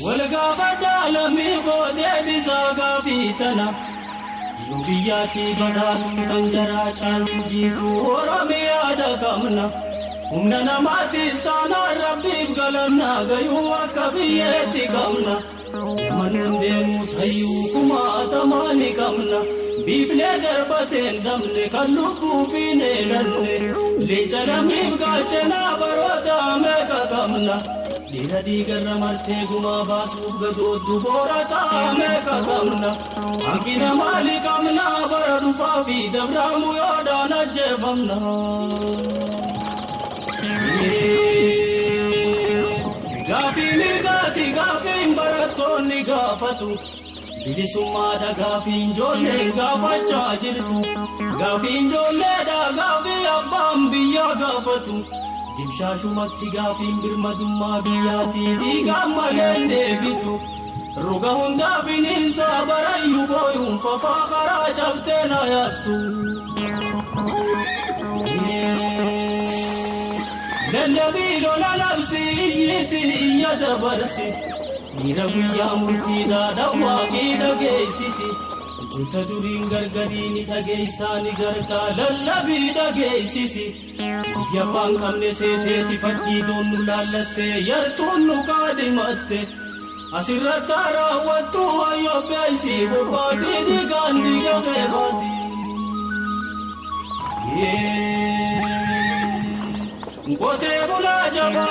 والقابد لمي غودي بزاقا فيتنا يوبياتي بداتو تنجرا چالتو جيتو ورمي آدكمنا همنا ماتستانا ربي بقلمنا غيو وكبيتي كمنا من ديمو سيوكما أتماني كمنا بيفني دربتين دمني كاللبو فيني لني ليجلمي بقالچنا برودا ميكا كمنا ديرا ديگر مرتے گما باسوف گدود دوبورتا ميكا كمنا أنكنا مالي كمنا برد فافي دبرامو يودا نجفمنا غافي ميغاتي غافي براتوني غافتو bilisummaa da gaafiin ijoollee gaafachaa jirtu gaafiin ijoolleedha gaafii abbaan biyyaa gaafatu dimshaashumatti gaafiin birmadummaa biyyaatii dhiigaan maleen deebitu roga hundaa finiinsaa barayyuu booyuun fafaa karaa cabtee na yaaftu lallabii lola labsii iyyiti iyya dabarsi Nira guyyaa murtiidhaa dhawwaaqii dhageessisi Ijoolta duriin gargariini dhageessaani gartaa lallabii dhageessisi Biyya abbaan qabne seeteeti fadhii doonnu laallattee yartuun nu kaadhimatte Asirratti raawwattu wayyoo beeysii bobbaasii dhiigaan dhiiga qeebaasi Qotee bulaa jabaa